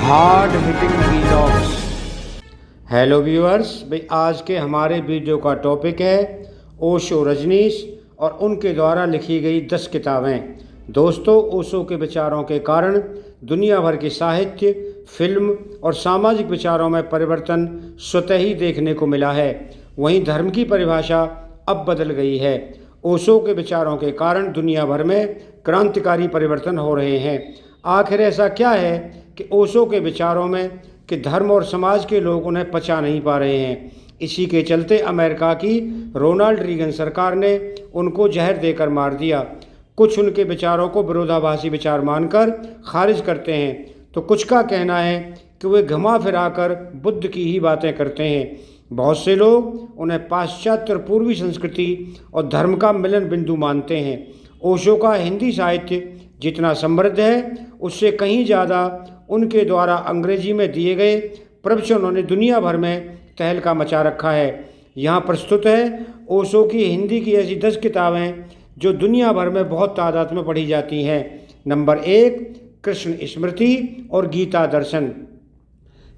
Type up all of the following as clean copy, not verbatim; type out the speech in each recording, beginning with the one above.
Hard hitting vlogs. Hello viewers, भाई आज के हमारे वीडियो का टॉपिक है ओशो रजनीश और उनके द्वारा लिखी गई 10 किताबें। दोस्तों, ओशो के विचारों के कारण दुनिया भर के साहित्य, फिल्म और सामाजिक विचारों में परिवर्तन स्वतः ही देखने को मिला है। वहीं धर्म की परिभाषा अब बदल गई है। ओशो के विचारों के कारण दुनिया भर में क्रांतिकारी परिवर्तन हो रहे हैं। आखिर ऐसा क्या है कि ओशो के विचारों में कि धर्म और समाज के लोग उन्हें पचा नहीं पा रहे हैं। इसी के चलते अमेरिका की रोनाल्ड रीगन सरकार ने उनको जहर देकर मार दिया। कुछ उनके विचारों को विरोधाभासी विचार मानकर खारिज करते हैं, तो कुछ का कहना है कि वे घुमा फिराकर बुद्ध की ही बातें करते हैं। बहुत से लोग उन्हें पाश्चात्य और पूर्वी संस्कृति और धर्म का मिलन बिंदु मानते हैं। ओशो का हिंदी साहित्य जितना समृद्ध है, उससे कहीं ज़्यादा उनके द्वारा अंग्रेजी में दिए गए प्रवचनों ने दुनिया भर में तहलका मचा रखा है। यहाँ प्रस्तुत है ओशो की हिंदी की ऐसी 10 किताबें जो दुनिया भर में बहुत तादाद में पढ़ी जाती हैं। नंबर 1, कृष्ण स्मृति और गीता दर्शन।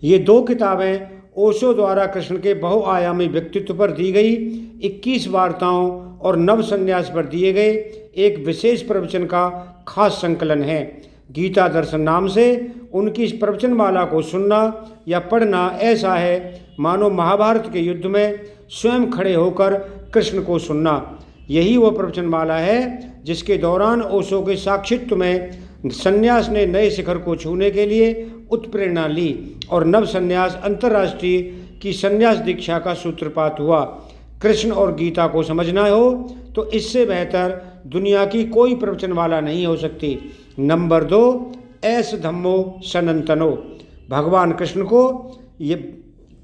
ये 2 किताबें ओशो द्वारा कृष्ण के बहुआयामी व्यक्तित्व पर दी गई 21 वार्ताओं और नव संन्यास पर दिए गए एक विशेष प्रवचन का खास संकलन है। गीता दर्शन नाम से उनकी इस प्रवचनमाला को सुनना या पढ़ना ऐसा है मानो महाभारत के युद्ध में स्वयं खड़े होकर कृष्ण को सुनना। यही वह प्रवचनमाला है जिसके दौरान ओशो के साक्षित्व में संन्यास ने नए शिखर को छूने के लिए उत्प्रेरणा ली और नव संन्यास अंतर्राष्ट्रीय की संन्यास दीक्षा का सूत्रपात हुआ। कृष्ण और गीता को समझना हो तो इससे बेहतर दुनिया की कोई प्रवचनमाला नहीं हो सकती। नंबर 2, एस धम्मो सनातनो। भगवान कृष्ण को ये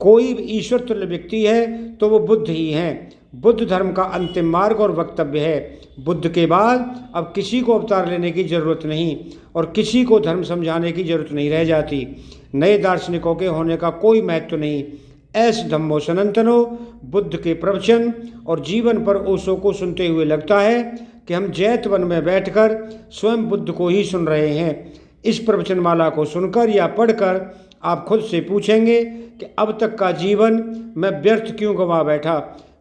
कोई ईश्वर तुल्य व्यक्ति है तो वो बुद्ध ही हैं। बुद्ध धर्म का अंतिम मार्ग और वक्तव्य है। बुद्ध के बाद अब किसी को अवतार लेने की जरूरत नहीं और किसी को धर्म समझाने की जरूरत नहीं रह जाती। नए दार्शनिकों के होने का कोई महत्व नहीं। एस धम्मो सनातनो बुद्ध के प्रवचन और जीवन पर ओशो को सुनते हुए लगता है कि हम जैत वन में बैठकर स्वयं बुद्ध को ही सुन रहे हैं। इस प्रवचनमाला को सुनकर या पढ़कर आप खुद से पूछेंगे कि अब तक का जीवन मैं व्यर्थ क्यों गंवा बैठा,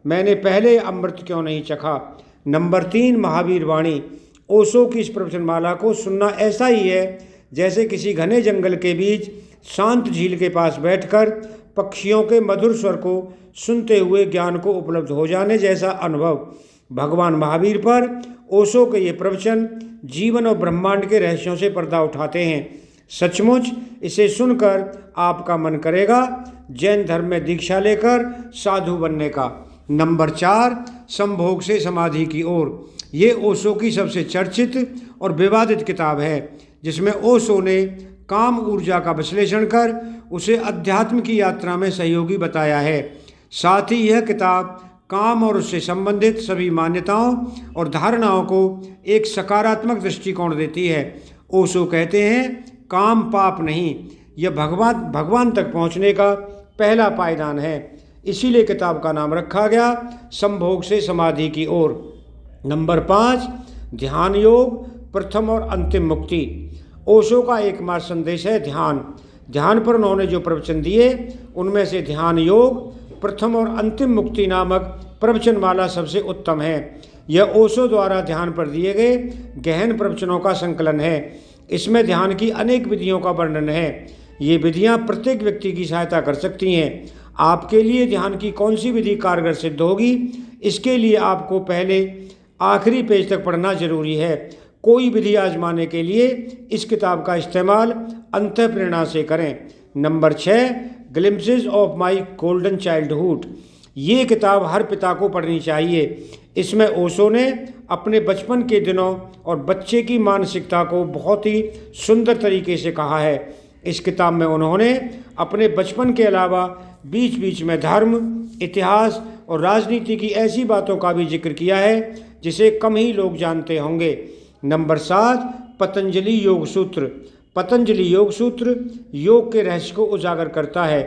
मैंने पहले अमृत क्यों नहीं चखा। नंबर 3, महावीर वाणी। ओशो की इस प्रवचनमाला को सुनना ऐसा ही है जैसे किसी घने जंगल के बीच शांत झील के पास बैठकर पक्षियों के मधुर स्वर को सुनते हुए ज्ञान को उपलब्ध हो जाने जैसा अनुभव। भगवान महावीर पर ओशो के ये प्रवचन जीवन और ब्रह्मांड के रहस्यों से पर्दा उठाते हैं। सचमुच इसे सुनकर आपका मन करेगा जैन धर्म में दीक्षा लेकर साधु बनने का। नंबर 4, संभोग से समाधि की ओर। ये ओशो की सबसे चर्चित और विवादित किताब है जिसमें ओशो ने काम ऊर्जा का विश्लेषण कर उसे अध्यात्म की यात्रा में सहयोगी बताया है। साथ ही यह किताब काम और उससे संबंधित सभी मान्यताओं और धारणाओं को एक सकारात्मक दृष्टिकोण देती है। ओशो कहते हैं काम पाप नहीं, यह भगवान तक पहुंचने का पहला पायदान है। इसीलिए किताब का नाम रखा गया संभोग से समाधि की ओर। नंबर 5, ध्यान योग, प्रथम और अंतिम मुक्ति। ओशो का एकमात्र संदेश है ध्यान। ध्यान पर उन्होंने जो प्रवचन दिए उनमें से ध्यान योग, प्रथम और अंतिम मुक्ति नामक प्रवचनमाला सबसे उत्तम है। यह ओशो द्वारा ध्यान पर दिए गए गहन प्रवचनों का संकलन है। इसमें ध्यान की अनेक विधियों का वर्णन है। ये विधियां प्रत्येक व्यक्ति की सहायता कर सकती हैं। आपके लिए ध्यान की कौन सी विधि कारगर सिद्ध होगी, इसके लिए आपको पहले आखिरी पेज तक पढ़ना जरूरी है। कोई विधि आजमाने के लिए इस किताब का इस्तेमाल अंतःप्रेरणा से करें। Number 6, glimpses of my golden childhood. ये किताब हर पिता को पढ़नी चाहिए। इसमें ओशो ने अपने बचपन के दिनों और बच्चे की मानसिकता को बहुत ही सुंदर तरीके से कहा है। इस किताब में उन्होंने अपने बचपन के अलावा बीच बीच में धर्म, इतिहास और राजनीति की ऐसी बातों का भी जिक्र किया है जिसे कम ही लोग जानते होंगे। नंबर 7, पतंजलि योग सूत्र। पतंजलि योग सूत्र योग के रहस्य को उजागर करता है।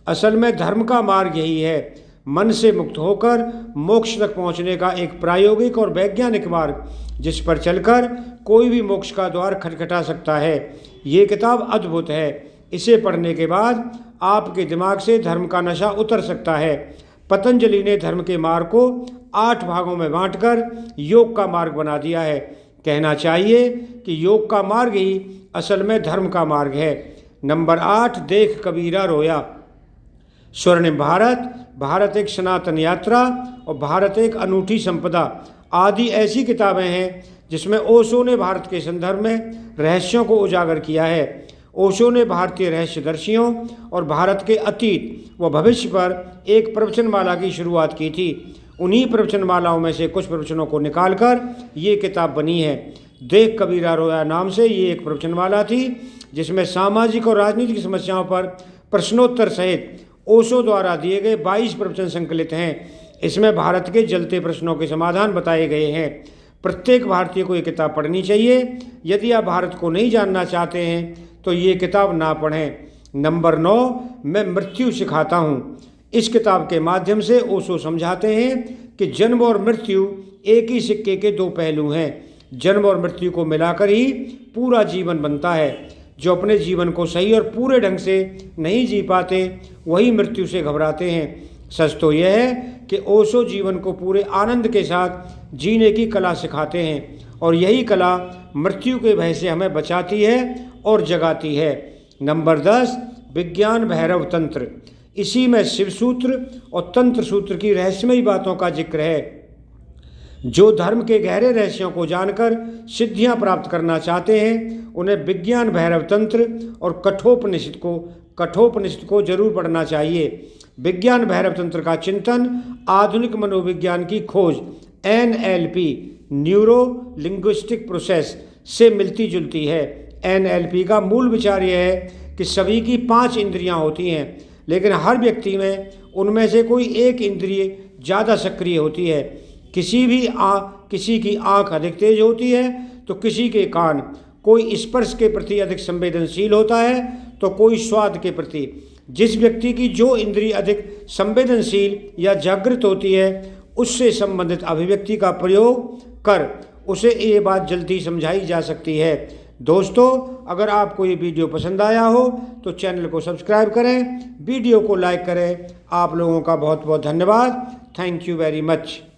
असल में धर्म का मार्ग यही है, मन से मुक्त होकर मोक्ष तक पहुंचने का एक प्रायोगिक और वैज्ञानिक मार्ग जिस पर चलकर कोई भी मोक्ष का द्वार खटखटा सकता है। ये किताब अद्भुत है। इसे पढ़ने के बाद आपके दिमाग से धर्म का नशा उतर सकता है। पतंजलि ने धर्म के मार्ग को 8 भागों में बांटकर योग का मार्ग बना दिया है। कहना चाहिए कि योग का मार्ग ही असल में धर्म का मार्ग है। नंबर 8, देख कबीरा रोया। स्वर्णिम भारत, भारत एक सनातन यात्रा और भारत एक अनूठी संपदा आदि ऐसी किताबें हैं जिसमें ओशो ने भारत के संदर्भ में रहस्यों को उजागर किया है। ओशो ने भारतीय रहस्यदर्शियों और भारत के अतीत व भविष्य पर एक प्रवचनमाला की शुरुआत की थी। उन्हीं प्रवचनमालाओं में से कुछ प्रवचनों को निकालकर ये किताब बनी है। देख कबीरा रोया नाम से ये एक प्रवचनमाला थी जिसमें सामाजिक और राजनीतिक समस्याओं पर प्रश्नोत्तर सहित ओशो द्वारा दिए गए 22 प्रवचन संकलित हैं। इसमें भारत के जलते प्रश्नों के समाधान बताए गए हैं। प्रत्येक भारतीय को ये किताब पढ़नी चाहिए। यदि आप भारत को नहीं जानना चाहते हैं तो ये किताब ना पढ़ें। नंबर 9, मैं मृत्यु सिखाता हूँ। इस किताब के माध्यम से ओशो समझाते हैं कि जन्म और मृत्यु एक ही सिक्के के 2 पहलू हैं। जन्म और मृत्यु को मिलाकर ही पूरा जीवन बनता है। जो अपने जीवन को सही और पूरे ढंग से नहीं जी पाते वही मृत्यु से घबराते हैं। सच तो यह है कि ओशो जीवन को पूरे आनंद के साथ जीने की कला सिखाते हैं और यही कला मृत्यु के भय से हमें बचाती है और जगाती है। नंबर 10, विज्ञान भैरव तंत्र। इसी में शिव सूत्र और तंत्र सूत्र की रहस्यमयी बातों का जिक्र है। जो धर्म के गहरे रहस्यों को जानकर सिद्धियां प्राप्त करना चाहते हैं उन्हें विज्ञान भैरव तंत्र और कठोपनिषद को जरूर पढ़ना चाहिए। विज्ञान भैरव तंत्र का चिंतन आधुनिक मनोविज्ञान की खोज NLP न्यूरो लिंग्विस्टिक प्रोसेस से मिलती जुलती है। NLP का मूल विचार यह है कि सभी की 5 इंद्रियां होती हैं, लेकिन हर व्यक्ति में उनमें से कोई एक इंद्रिय ज़्यादा सक्रिय होती है। किसी की आँख अधिक तेज होती है तो किसी के कान, कोई स्पर्श के प्रति अधिक संवेदनशील होता है तो कोई स्वाद के प्रति। जिस व्यक्ति की जो इंद्रिय अधिक संवेदनशील या जागृत होती है उससे संबंधित अभिव्यक्ति का प्रयोग कर उसे ये बात जल्दी समझाई जा सकती है। दोस्तों, अगर आपको ये वीडियो पसंद आया हो तो चैनल को सब्सक्राइब करें, वीडियो को लाइक करें। आप लोगों का बहुत बहुत धन्यवाद। Thank you very much.